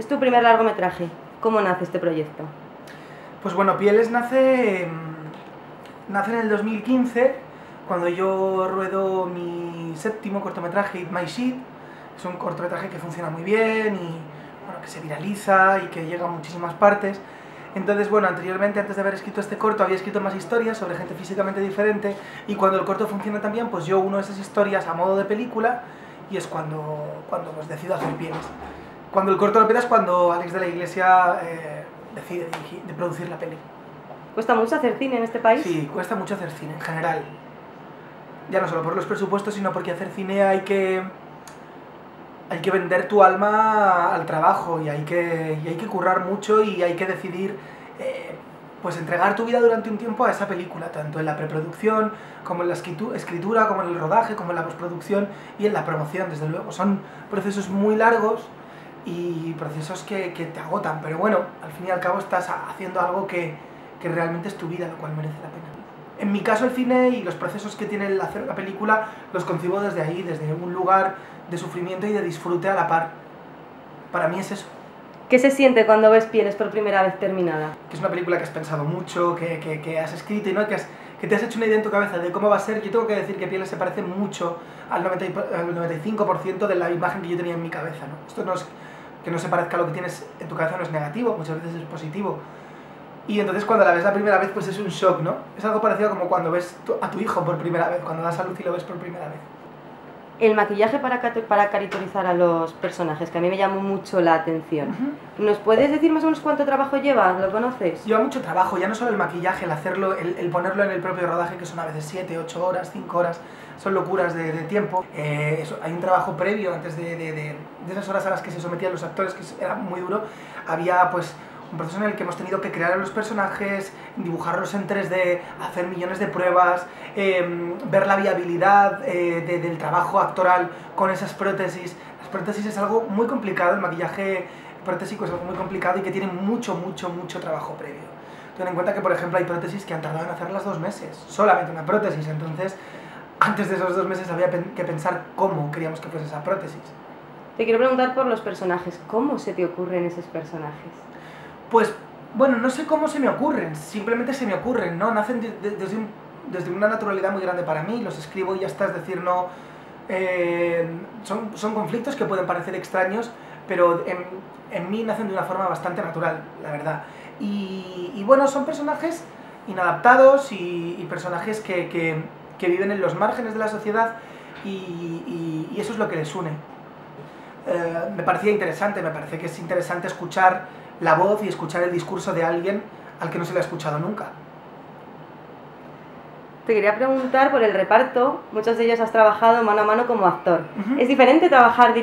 Es tu primer largometraje. ¿Cómo nace este proyecto? Pues bueno, Pieles nace en el 2015, cuando yo ruedo mi séptimo cortometraje, Eat My Shit. Es un cortometraje que funciona muy bien y bueno, que se viraliza y que llega a muchísimas partes. Entonces, bueno, anteriormente, antes de haber escrito este corto, había escrito más historias sobre gente físicamente diferente, y cuando el corto funciona tan bien, pues yo uno esas historias a modo de película, y es cuando pues decido hacer Pieles. Cuando el corto lo peta es cuando Alex de la Iglesia decide de producir la peli. ¿Cuesta mucho hacer cine en este país? Sí, cuesta mucho hacer cine, en general. Ya no solo por los presupuestos, sino porque hacer cine hay que vender tu alma al trabajo, y hay que currar mucho, y hay que decidir pues entregar tu vida durante un tiempo a esa película, tanto en la preproducción, como en la escritura, como en el rodaje, como en la postproducción y en la promoción, desde luego. Son procesos muy largos y procesos que te agotan, pero bueno, al fin y al cabo estás haciendo algo que realmente es tu vida, lo cual merece la pena. En mi caso, el cine y los procesos que tiene el hacer la película los concibo desde ahí, desde un lugar de sufrimiento y de disfrute a la par. Para mí es eso. ¿Qué se siente cuando ves Pieles por primera vez terminada? Que es una película que has pensado mucho, que has escrito, y ¿no? que te has hecho una idea en tu cabeza de cómo va a ser. Yo tengo que decir que Pieles se parece mucho al 95% de la imagen que yo tenía en mi cabeza, ¿no? Esto no es que no se parezca a lo que tienes en tu cabeza, no es negativo, muchas veces es positivo. Y entonces cuando la ves la primera vez, pues es un shock, ¿no? Es algo parecido como cuando ves a tu hijo por primera vez, cuando das a luz y lo ves por primera vez. El maquillaje para caracterizar a los personajes, que a mí me llamó mucho la atención. ¿Nos puedes decir más o menos cuánto trabajo lleva? ¿Lo conoces? Lleva mucho trabajo, ya no solo el maquillaje, el hacerlo, el ponerlo en el propio rodaje, que son a veces 7, 8 horas, 5 horas, son locuras de tiempo. Hay un trabajo previo antes de esas horas a las que se sometían los actores, que era muy duro. Había pues un proceso en el que hemos tenido que crear a los personajes, dibujarlos en 3D, hacer millones de pruebas, ver la viabilidad del trabajo actoral con esas prótesis. Las prótesis es algo muy complicado, el maquillaje protésico es algo muy complicado y que tiene mucho trabajo previo. Ten en cuenta que, por ejemplo, hay prótesis que han tardado en hacerlas 2 meses, solamente una prótesis. Entonces, antes de esos 2 meses había que pensar cómo queríamos que fuese esa prótesis. Te quiero preguntar por los personajes. ¿Cómo se te ocurren esos personajes? Pues, bueno, no sé cómo se me ocurren, simplemente se me ocurren, ¿no? Nacen desde una naturalidad muy grande para mí, los escribo y ya está, es decir, no... son conflictos que pueden parecer extraños, pero en mí nacen de una forma bastante natural, la verdad. Y bueno, son personajes inadaptados y personajes que viven en los márgenes de la sociedad, y eso es lo que les une. Me parecía interesante, me parece que es interesante escuchar la voz y escuchar el discurso de alguien al que no se le ha escuchado nunca. Te quería preguntar por el reparto. Muchos de ellos has trabajado mano a mano como actor. ¿Es diferente trabajar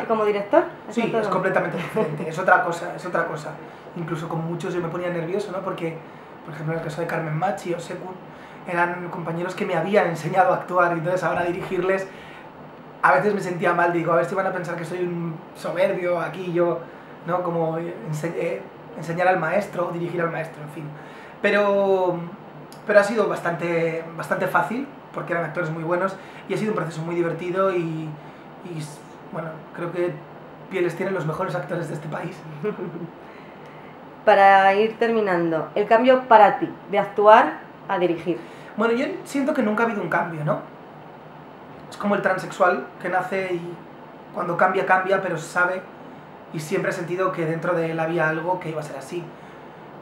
como director? Sí, es completamente diferente, es otra cosa, es otra cosa. Incluso con muchos yo me ponía nervioso, ¿no? Porque, por ejemplo, en el caso de Carmen Machi o Sekun, eran compañeros que me habían enseñado a actuar, y entonces ahora dirigirles, a veces me sentía mal, digo, a ver si van a pensar que soy un soberbio aquí, yo, ¿no? Como enseñar al maestro, dirigir al maestro, en fin. Pero ha sido bastante fácil, porque eran actores muy buenos, y ha sido un proceso muy divertido, y bueno, creo que Pieles tiene los mejores actores de este país. Para ir terminando, el cambio para ti, de actuar a dirigir. Bueno, yo siento que nunca ha habido un cambio, ¿no? Es como el transexual que nace y cuando cambia, pero sabe, y siempre he sentido que dentro de él había algo que iba a ser así.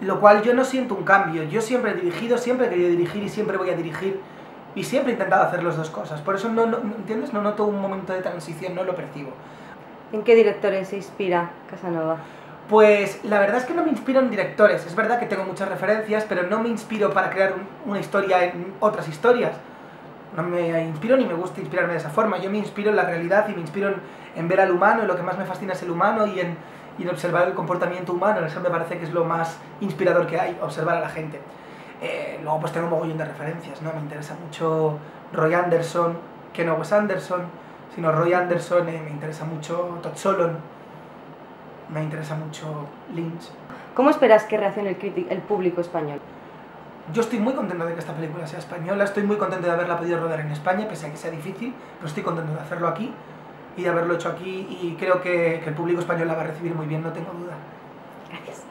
Lo cual yo no siento un cambio. Yo siempre he dirigido, siempre he querido dirigir y siempre voy a dirigir, y siempre he intentado hacer las dos cosas. Por eso, ¿entiendes? No noto un momento de transición, no lo percibo. ¿En qué directores se inspira Casanova? Pues la verdad es que no me inspiro en directores. Es verdad que tengo muchas referencias, pero no me inspiro para crear una historia en otras historias. No me inspiro ni me gusta inspirarme de esa forma. Yo me inspiro en la realidad y me inspiro en ver al humano, y lo que más me fascina es el humano, y en observar el comportamiento humano. Eso me parece que es lo más inspirador que hay, observar a la gente. Luego pues tengo un mogollón de referencias, ¿no? Me interesa mucho Roy Anderson, que no Wes Anderson, sino Roy Anderson, me interesa mucho Todd Solondz, me interesa mucho Lynch. ¿Cómo esperas que reaccione el público español? Yo estoy muy contento de que esta película sea española, estoy muy contento de haberla podido rodar en España, pese a que sea difícil, pero estoy contento de hacerlo aquí, y de haberlo hecho aquí, y creo que el público español la va a recibir muy bien, no tengo duda. Gracias.